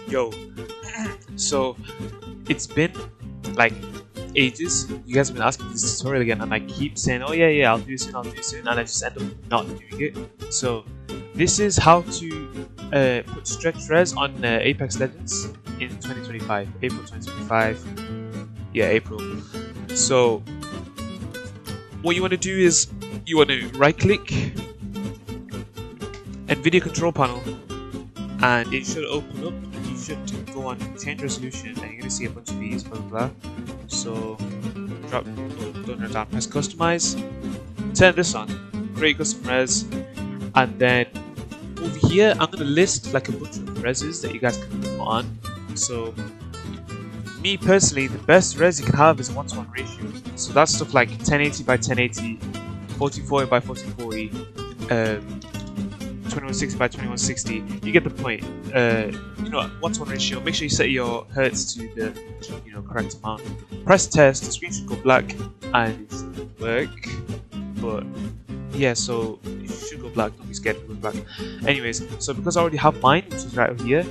Yo, so it's been like ages. You guys have been asking this tutorial again, and I keep saying, oh yeah, I'll do it soon, and I just end up not doing it. So this is how to put stretch res on apexlegends in 2025, April 2025. Yeah, April. So what you want to do is you want to right click Nvidia control panel, and it should open up. You should go on change resolution, and you're gonna see a bunch of these, blah blah blah. So drop, don't down, press customize, turn this on, create custom res, and then over here I'm gonna list like a bunch of reses that you guys can put on. So me personally, the best res you can have is a 1:1 ratio. So that's stuff like 1080 by 1080, 1440 by 1440, 2160 by 2160. You get the point. You know, 1:1 ratio. Make sure you set your hertz to the correct amount. Press test. The screen should go black and it should work. But yeah, so it should go black. Don't be scared to go black. Anyways, so because I already have mine, which is right over here,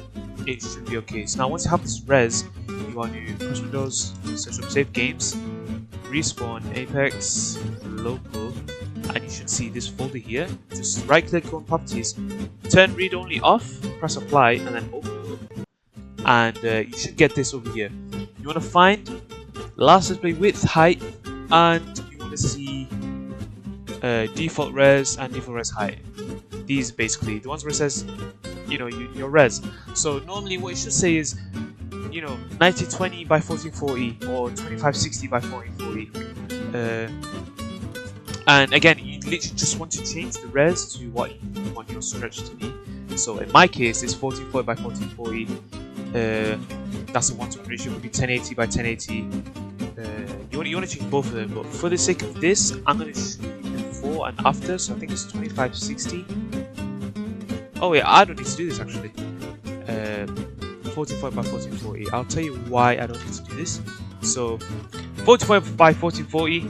it should be okay. So now once you have this res, you want to press Windows, search up save games, respawn, Apex, local, and you should see this folder here. Just right click on properties, turn read only off, press apply, and then open it up. And you should get this over here. You want to find last display width, height, and you want to see default res and default res height. These basically the ones where it says your res. So normally what it should say is 1920 by 1440 or 2560 by 1440. And again, you literally just want to change the res to what you want your stretch to be. So in my case, it's 1440 by 1440. That's a 1:1 ratio. Could be 1080 by 1080. You want to change both of them, but for the sake of this, I'm going to show you before and after. So I think it's 2560. Oh yeah, I don't need to do this actually. 1440 by 1440. I'll tell you why I don't need to do this. So 1440 by 1440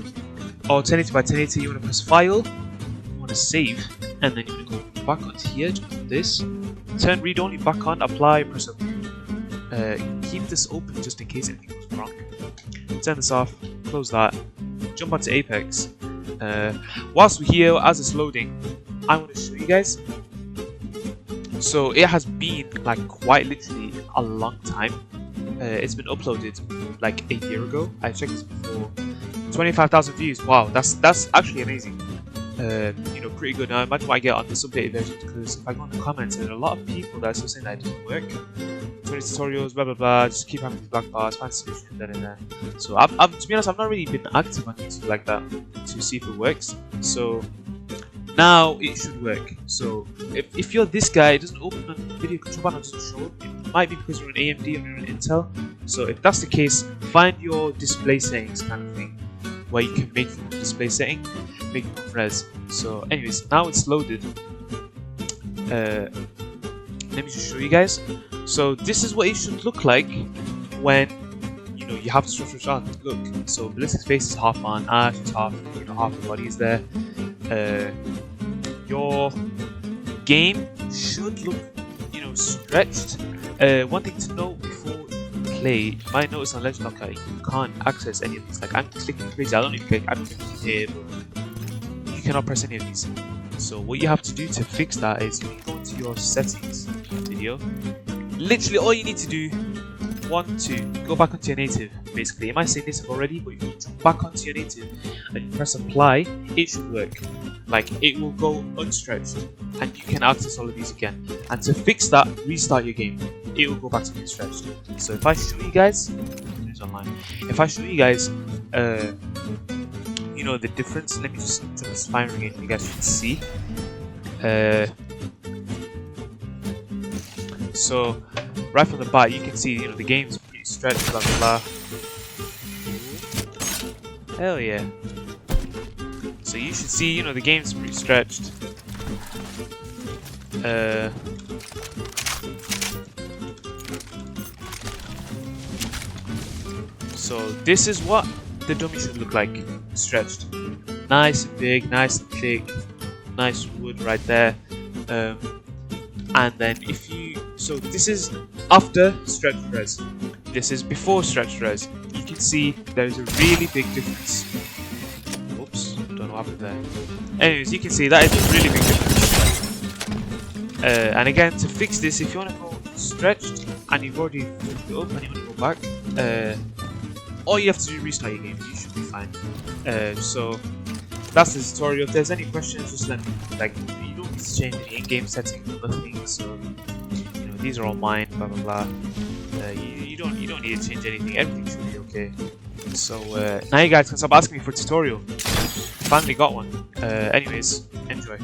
or 1080 by 1080. You want to press file, you want to save, and then you want to go back onto here to do this. Turn read only back on, apply, press OK. Keep this open just in case anything goes wrong. Turn this off, close that, jump onto Apex. Whilst we're here, as it's loading, I want to show you guys. So it has been like quite literally a long time. It's been uploaded like a year ago. I checked this before. 25,000 views. Wow, that's actually amazing. Pretty good. Now imagine what I get on this updated version, because if I go in the comments, there are a lot of people that are still saying that it doesn't work. 20 tutorials, blah blah blah. Just keep having these black bars, find solutions, da. So to be honest, I've not really been active on YouTube like that to see if it works. So now it should work. So if you're this guy, it doesn't open on video control panel, doesn't show up. It might be because you're an AMD or you're an Intel. So if that's the case, find your display settings kind of thing, where you can make your own display setting, make your own res. So anyways, now it's loaded. Let me just show you guys. So this is what it should look like when you have the structure on. Look, so ballistic face is half on, Ash is half the body is there. Your game should look stretched. One thing to know before you play, you might notice on Legend Locker you can't access any of these. Like I'm clicking crazy, I don't even click, I don't even here, but you cannot press any of these. So what you have to do to fix that is you go into your settings video. Literally all you need to do, go back onto your native. Basically, it might say native already, but if you jump back onto your native and you press apply, it should work. Like it will go unstretched, and you can access all of these again. And to fix that, restart your game. It will go back to being stretched. So if I show you guys, it's online. If I show you guys, the difference. Let me just jump this firing in. You guys can see. So right from the bat, you can see the game's pretty stretched. Blah blah blah. Hell yeah. So you should see, the game's pretty stretched. So this is what the dummy should look like, stretched. Nice and big, nice and thick, nice wood right there. And then if you So this is after stretch res. This is before stretch res. You can see there's a really big difference. Oops, don't know what happened there. Anyways, you can see that is a really big difference. And again, to fix this, if you want to go stretched and you've already flipped it up and you want to go back, all you have to do is restart your game. You should be fine. So that's the tutorial. If there's any questions, just let me know. Like, you don't need to change any in-game settings or nothing. So these are all mine. Blah blah blah. You don't need to change anything. Everything should be okay. So now you guys can stop asking me for a tutorial. Finally got one. Anyways, enjoy.